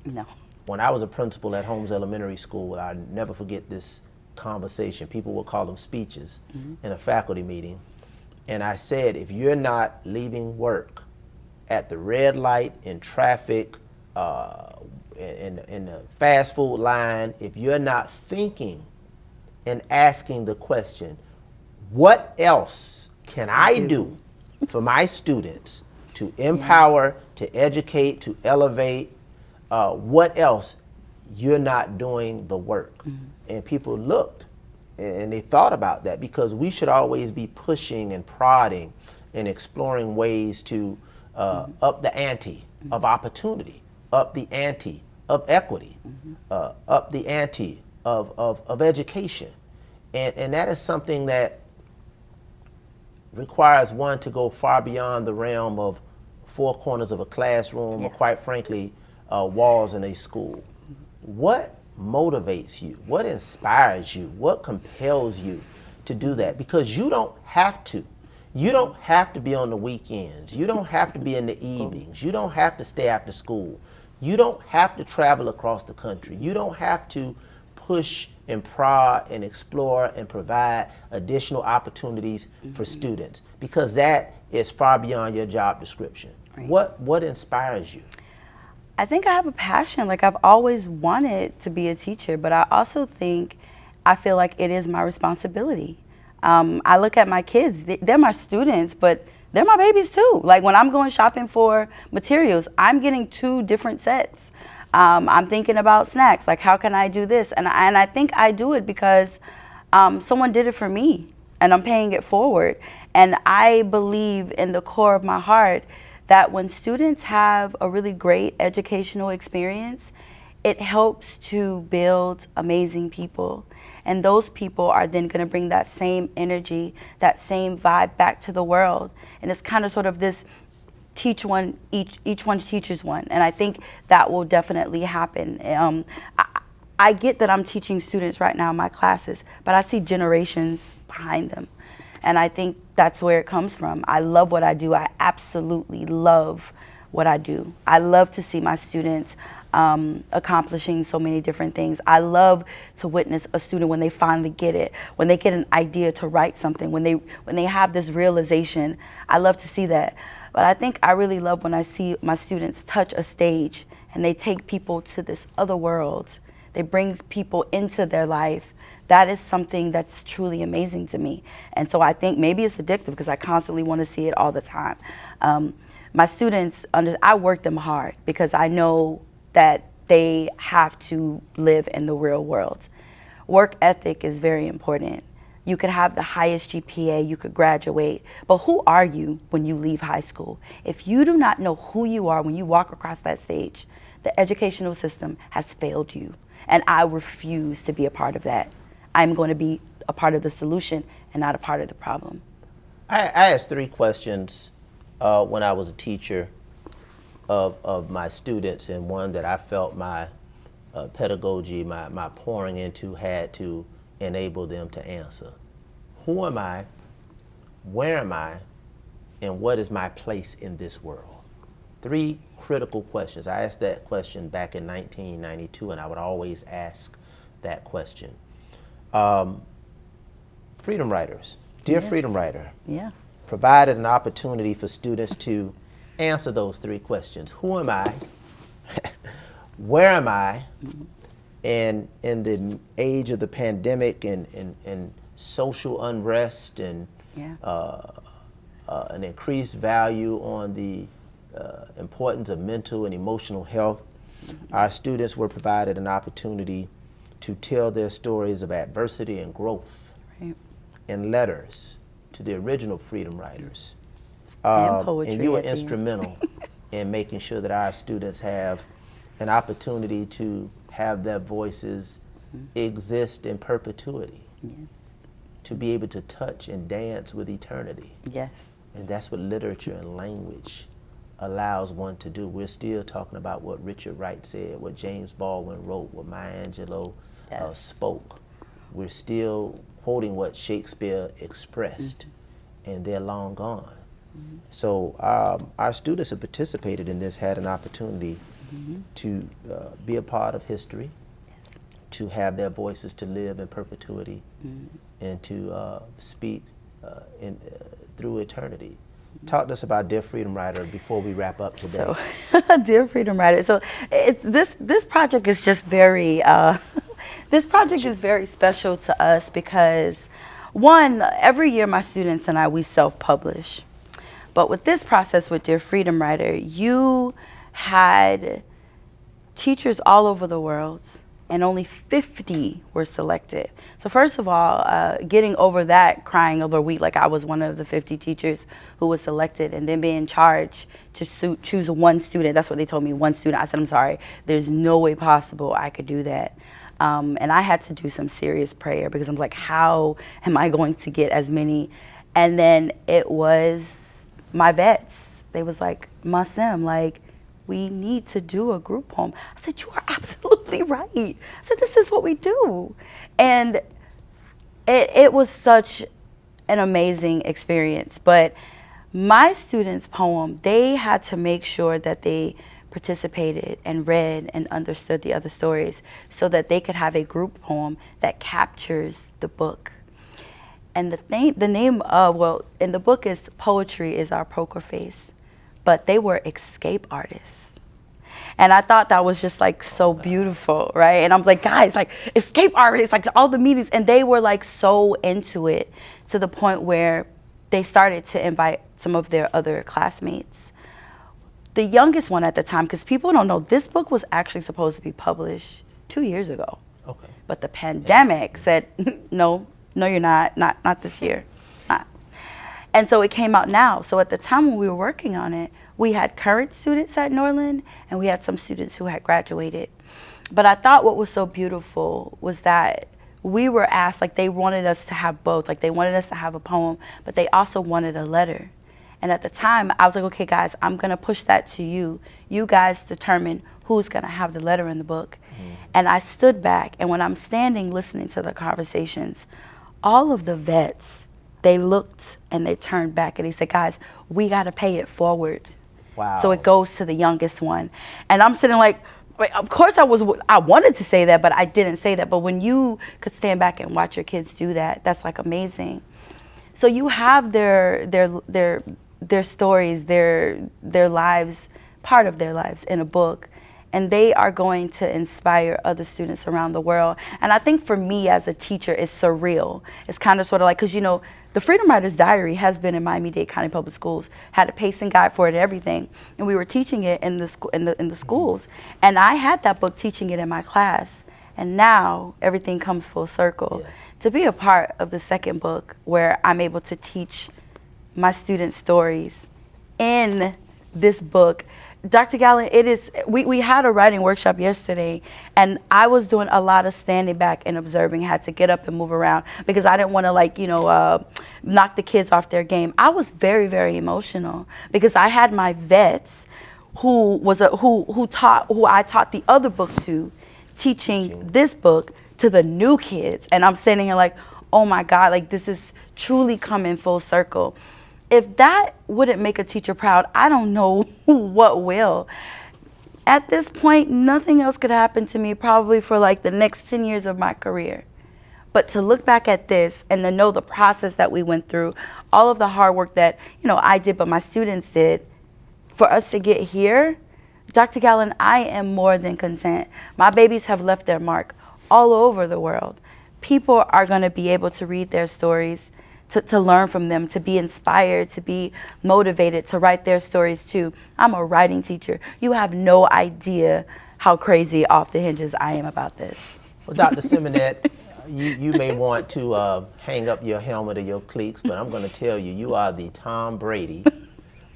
No. When I was a principal at Holmes Elementary School, I'll never forget this conversation. People would call them speeches in a faculty meeting. And I said, if you're not leaving work at the red light, in traffic, in the fast food line, if you're not thinking and asking the question, what else can I do for my students to empower, to educate, to elevate, what else? You're not doing the work. And people looked and they thought about that, because we should always be pushing and prodding and exploring ways to up the ante of opportunity, up the ante of equity, up the ante of education. And that is something that requires one to go far beyond the realm of four corners of a classroom or, quite frankly, walls in a school. What motivates you? What inspires you? What compels you to do that? Because you don't have to. You don't have to be on the weekends. You don't have to be in the evenings. You don't have to stay after school. You don't have to travel across the country. You don't have to push and prod and explore and provide additional opportunities for students, because that is far beyond your job description. Right. What inspires you? I think I have a passion. Like, I've always wanted to be a teacher, but I also think I feel like it is my responsibility. I look at my kids, they're my students, but they're my babies too. Like when I'm going shopping for materials, I'm getting 2 different sets. I'm thinking about snacks, like how can I do this? And I think I do it because someone did it for me and I'm paying it forward. And I believe in the core of my heart that when students have a really great educational experience, it helps to build amazing people. And those people are then going to bring that same energy, that same vibe back to the world. And it's kind of sort of this teach one, each one teaches one. And I think that will definitely happen. I get that I'm teaching students right now in my classes, but I see generations behind them. And I think that's where it comes from. I love what I do. I absolutely love what I do. I love to see my students accomplishing so many different things. I love to witness a student when they finally get it, when they get an idea to write something, when they have this realization. I love to see that. But I think I really love when I see my students touch a stage and they take people to this other world. They bring people into their life. That is something that's truly amazing to me. And so I think maybe it's addictive because I constantly want to see it all the time. My students, I work them hard because I know that they have to live in the real world. Work ethic is very important. You could have the highest GPA, you could graduate, but who are you when you leave high school? If you do not know who you are when you walk across that stage, the educational system has failed you. And I refuse to be a part of that. I'm going to be a part of the solution and not a part of the problem. I asked 3 questions when I was a teacher of my students, and one that I felt my pedagogy, my pouring into had to enable them to answer. Who am I? Where am I? And what is my place in this world? 3 critical questions. I asked that question back in 1992, and I would always ask that question. Freedom Writers, dear Yes. Freedom Writer, Yeah. provided an opportunity for students to answer those 3 questions. Who am I? Where am I? And in the age of the pandemic and social unrest and Yeah. an increased value on the importance of mental and emotional health, our students were provided an opportunity to tell their stories of adversity and growth Right. in letters to the original Freedom Writers. And poetry And you were at the end. instrumental in making sure that our students have an opportunity to have their voices exist in perpetuity, Yes. to be able to touch and dance with eternity. Yes. And that's what literature and language allows one to do. We're still talking about what Richard Wright said, what James Baldwin wrote, what Maya Angelou Yes. spoke. We're still quoting what Shakespeare expressed, and they're long gone. So our students have participated in this, had an opportunity to be a part of history, to have their voices to live in perpetuity, and to speak through eternity. Talk to us about Dear Freedom Writer before we wrap up today. So, Dear Freedom Writer, so it's this project is just very this project is very special to us because, one, every year my students and I, we self-publish. But with this process with Dear Freedom Writer, you had teachers all over the world and only 50 were selected. So first of all, getting over that, crying over a week, like I was one of the 50 teachers who was selected, and then being charged to choose one student. That's what they told me, one student. I said, I'm sorry, there's no way possible I could do that. And I had to do some serious prayer because I'm like, how am I going to get as many? And then it was my vets. They was like, Masim, like, we need to do a group poem. I said, you are absolutely right. I said, this is what we do. And it was such an amazing experience. But my students' poem, they had to make sure that they participated and read and understood the other stories so that they could have a group poem that captures the book. And the name of, well, in the book is Poetry is Our Poker Face, but they were escape artists. And I thought that was just like so beautiful, right? And I'm like, guys, like escape artists, like all the meetings. And they were like so into it to the point where they started to invite some of their other classmates. The youngest one at the time, because people don't know, this book was actually supposed to be published 2 years ago. Okay. But the pandemic said, no, you're not this year. Not. And so it came out now. So at the time when we were working on it, we had current students at Norland and we had some students who had graduated. But I thought what was so beautiful was that we were asked, like they wanted us to have both. Like they wanted us to have a poem, but they also wanted a letter. And at the time, I was like, okay, guys, I'm going to push that to you. You guys determine who's going to have the letter in the book. And I stood back, and when I'm standing listening to the conversations, all of the vets, they looked and they turned back and they said, guys, we got to pay it forward. Wow. So it goes to the youngest one. And I'm sitting like, of course I wanted to say that, but I didn't say that. But when you could stand back and watch your kids do that, that's like amazing. So you have their stories, their lives, part of their lives in a book, and they are going to inspire other students around the world. And I think for me as a teacher, it's surreal. It's kind of sort of like, because you know, the Freedom Writer's Diary has been in Miami-Dade County Public Schools, had a pacing guide for it and everything, and we were teaching it in the schools. And I had that book teaching it in my class. And now everything comes full circle. Yes. To be a part of the second book where I'm able to teach my students' stories in this book. Dr. Gallen, we had a writing workshop yesterday, and I was doing a lot of standing back and observing, had to get up and move around because I didn't want to knock the kids off their game. I was very, very emotional because I had my vets who I taught the other book to, teaching this book to the new kids. And I'm sitting here like, oh my God, like this is truly coming full circle. If that wouldn't make a teacher proud, I don't know what will. At this point, nothing else could happen to me probably for like the next 10 years of my career. But to look back at this and to know the process that we went through, all of the hard work that, I did, but my students did, for us to get here, Dr. Gallen, I am more than content. My babies have left their mark all over the world. People are going to be able to read their stories, to learn from them, to be inspired, to be motivated, to write their stories too. I'm a writing teacher. You have no idea how crazy off the hinges I am about this. Well, Dr. Symonnette, you may want to hang up your helmet or your cleats, but I'm going to tell you, you are the Tom Brady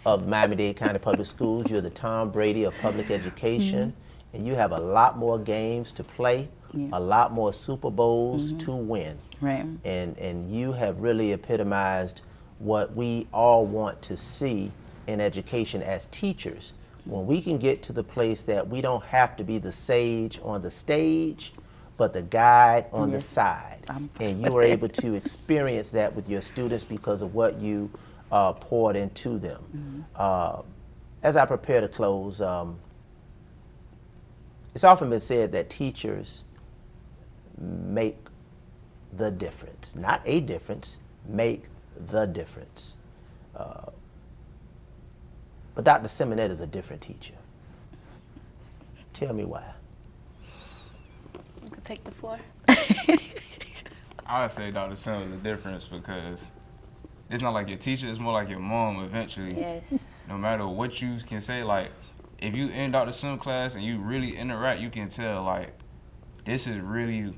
of Miami-Dade County Public Schools. You're the Tom Brady of public education, and you have a lot more games to play, a lot more Super Bowls to win. Right. And you have really epitomized what we all want to see in education as teachers. When we can get to the place that we don't have to be the sage on the stage, but the guide on the side. And you were able to experience that with your students because of what you poured into them. As I prepare to close, it's often been said that teachers make the difference. Not a difference, make the difference. But Dr. Symonnette is a different teacher. Tell me why. You can take the floor. I would say Dr. Symonnette is the difference because it's not like your teacher, it's more like your mom eventually. Yes. No matter what you can say, like, if you in Dr. Sim class and you really interact, you can tell, like, this is really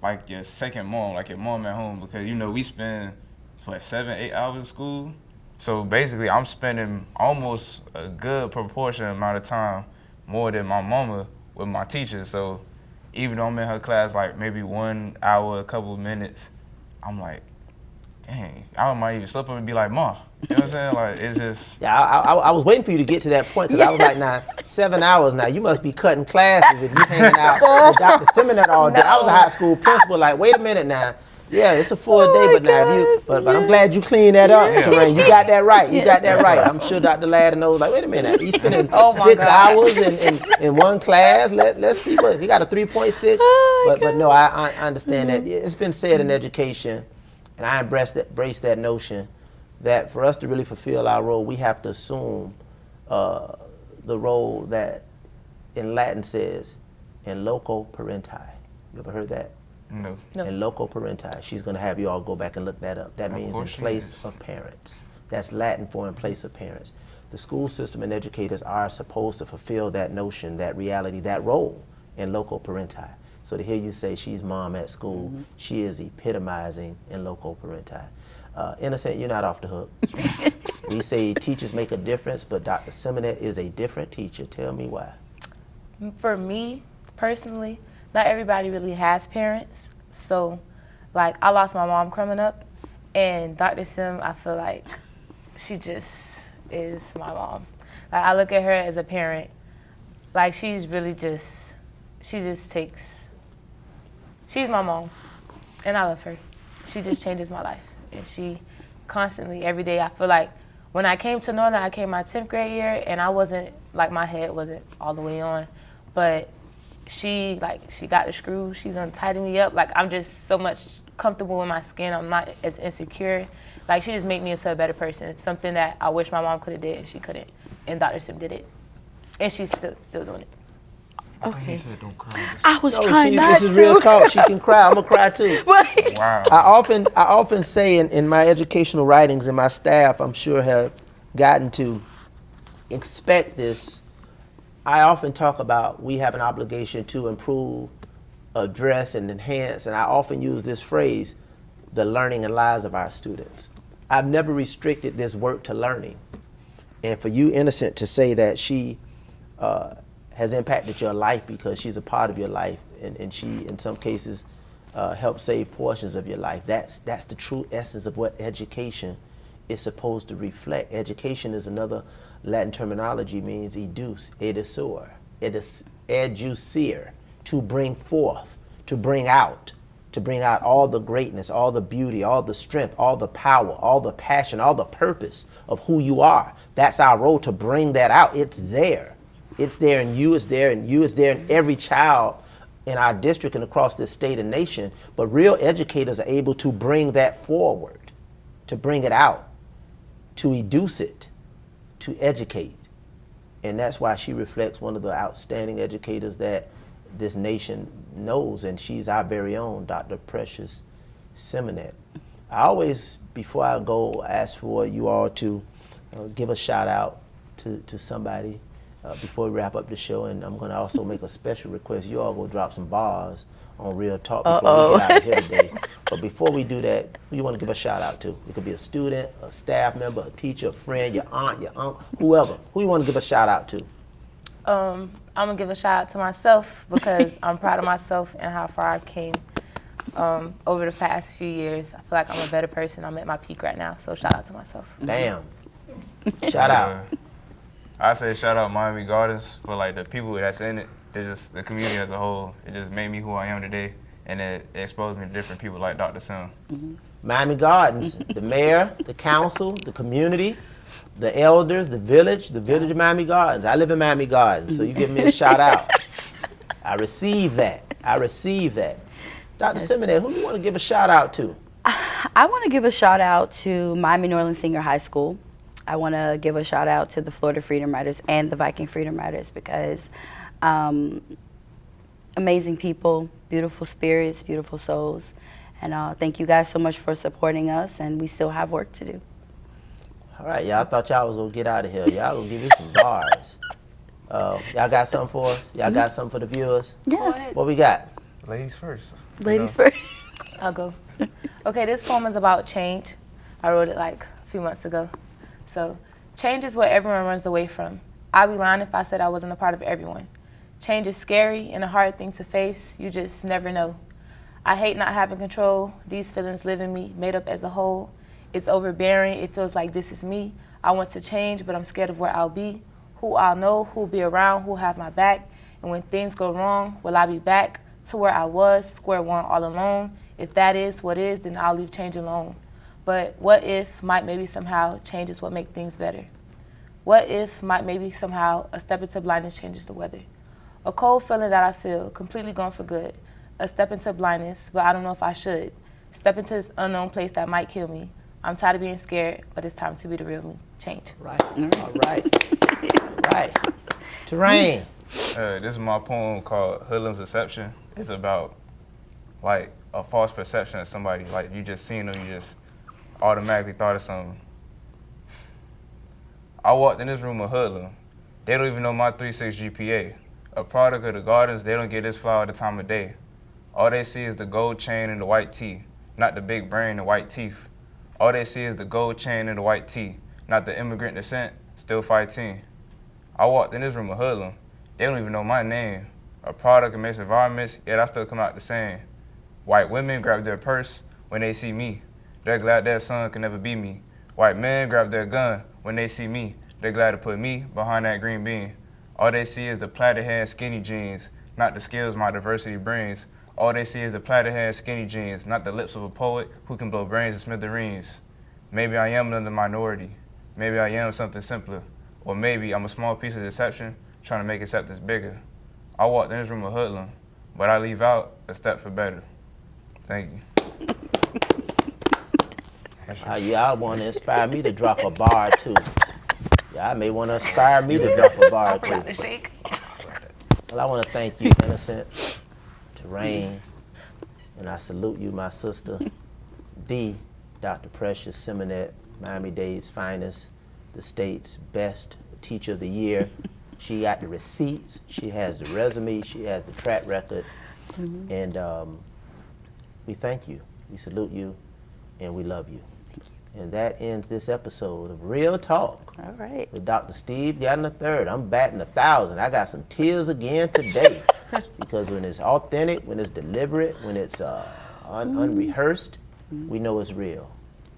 like your second mom, like your mom at home, because, we spend, 7-8 hours in school. So basically, I'm spending almost a good proportionate amount of time more than my mama with my teacher. So even though I'm in her class, like maybe 1 hour, a couple of minutes, I'm like, dang, I might even slip up and be like, Ma. You know what I'm saying? Like, it's just. Yeah, I was waiting for you to get to that point because I was like, now, 7 hours now, you must be cutting classes if you're hanging out with Dr. Symonnette all day. I was a high school principal, like, wait a minute now. Yeah, it's a full day, but now but I'm glad you cleaned that up, Terrain. You got that right. You got that right. I'm sure Dr. Ladd knows, like, wait a minute, he's spending 6 hours in one class. Let's see what he got a 3.6. But no, I understand that. It's been said in education, and I embrace that notion that for us to really fulfill our role, we have to assume the role that in Latin says, in loco parenti. You ever heard that? No. No. In loco parenti. She's going to have you all go back and look that up. That Of means in course she place is. of parents. That's Latin for in place of parents. The school system and educators are supposed to fulfill that notion, that reality, that role in loco parenti. So to hear you say she's mom at school, she is epitomizing in loco parenti. Innocent, you're not off the hook. We say teachers make a difference, but Dr. Symonnette is a different teacher. Tell me why. For me, personally, not everybody really has parents. So, like, I lost my mom growing up, and Dr. Sim, I feel like she just is my mom. Like, I look at her as a parent, like, she's really just, she's my mom, and I love her. She just changes my life, and she constantly, every day, I feel like, when I came to Northern, I came my 10th grade year, and I wasn't, like, my head wasn't all the way on, but she got the screw, she's gonna tighten me up. Like, I'm just so much comfortable in my skin, I'm not as insecure. Like, she just made me into a better person, something that I wish my mom could have did and she couldn't. And Dr. Sim did it. And she's still doing it. Okay. He said don't cry. I was No, trying not this to. is real talk. She can cry. I'm gonna cry too. But- Wow. I often say in my educational writings, and my staff, I'm sure, have gotten to expect this. I often talk about we have an obligation to improve, address, and enhance, and I often use this phrase, the learning and lives of our students. I've never restricted this work to learning. And for you, Innocent, to say that she has impacted your life because she's a part of your life, and she, in some cases, helped save portions of your life, that's the true essence of what education is supposed to reflect. Education is another Latin terminology, means educe, educere, educere, to bring forth, to bring out all the greatness, all the beauty, all the strength, all the power, all the passion, all the purpose of who you are. That's our role, to bring that out. It's there. It's there in you, it's there in you, it's there in every child in our district and across this state and nation. But real educators are able to bring that forward, to bring it out, to educe it, to educate. And that's why she reflects one of the outstanding educators that this nation knows, and she's our very own, Dr. Precious Symonnette. I always, before I go, ask for you all to give a shout out to somebody before we wrap up the show, and I'm going to also make a special request. You all go drop some bars on Real Talk before we get out of here today. But before we do that, who you want to give a shout out to? It could be a student, a staff member, a teacher, a friend, your aunt, your uncle, whoever. Who you want to give a shout out to? I'm gonna give a shout out to myself because I'm proud of myself and how far I've came over the past few years. I feel like I'm a better person. I'm at my peak right now, so shout out to myself. Bam. Shout out. I say shout out Miami Gardens for like the people that's in it. They're just the community as a whole. It just made me who I am today, and it exposed me to different people like Dr. Sim. Miami Gardens, the mayor, the council, the community, the elders, the village of Miami Gardens. I live in Miami Gardens, so you give me a shout out. I receive that. Dr. Symonnette, who do you want to give a shout out to? I want to give a shout out to Miami Norland Senior High School. I want to give a shout out to the Florida Freedom Riders and the Viking Freedom Riders because amazing people, beautiful spirits, beautiful souls. And thank you guys so much for supporting us, and we still have work to do. All right, y'all thought y'all was going to get out of here. Y'all going to give me some bars. Y'all got something for us? Y'all got something for the viewers? Yeah. What we got? Ladies first. Ladies first. I'll go. Okay, this poem is about change. I wrote it like a few months ago. So, change is what everyone runs away from. I'd be lying if I said I wasn't a part of everyone. Change is scary and a hard thing to face. You just never know. I hate not having control. These feelings live in me, made up as a whole. It's overbearing. It feels like this is me. I want to change, but I'm scared of where I'll be, who I'll know, who'll be around, who'll have my back. And when things go wrong, will I be back to where I was, square one, all alone? If that is what is, then I'll leave change alone. But what if might maybe somehow change is what makes things better? What if might maybe somehow a step into blindness changes the weather? A cold feeling that I feel, completely gone for good. A step into blindness, but I don't know if I should. Step into this unknown place that might kill me. I'm tired of being scared, but it's time to be the real me. Change. Right. All right. Right. Terrain. This is my poem called Hoodlums Deception. It's about like a false perception of somebody. Like you just seen them, you just automatically thought of something. I walked in this room a hoodlum. They don't even know my 3.6 GPA. A product of the gardens, they don't get this flower at the time of day. All they see is the gold chain and the white tee, not the big brain and white teeth. All they see is the gold chain and the white tee, not the immigrant descent, still fighting. I walked in this room a hoodlum. They don't even know my name. A product of mixed environments, yet I still come out the same. White women grab their purse when they see me. They're glad their son can never be me. White men grab their gun when they see me. They're glad to put me behind that green bean. All they see is the plaited hair, skinny jeans, not the skills my diversity brings. All they see is the plaited hair, skinny jeans, not the lips of a poet who can blow brains and smithereens. Maybe I am another minority. Maybe I am something simpler. Or maybe I'm a small piece of deception trying to make acceptance bigger. I walked in this room a hoodlum, but I leave out a step for better. Thank you. Y'all want to inspire me to drop a bar too. Y'all may want to inspire me to drop a bar too. Well, I want to thank you, Innocent, Terrain, and I salute you, my sister, the Dr. Precious Symonnette, Miami-Dade's finest, the state's best teacher of the year. She got the receipts, she has the resume, she has the track record, and we thank you, we salute you, and we love you. And that ends this episode of Real Talk. All right. With Dr. Steve Gatlin III. I'm batting 1,000. I got some tears again today. Because when it's authentic, when it's deliberate, when it's unrehearsed, we know it's real.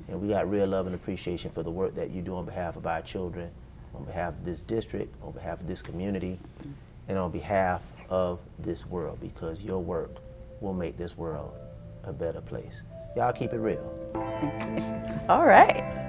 And we got real love and appreciation for the work that you do on behalf of our children, on behalf of this district, on behalf of this community, and on behalf of this world, because your work will make this world a better place. Y'all keep it real. All right.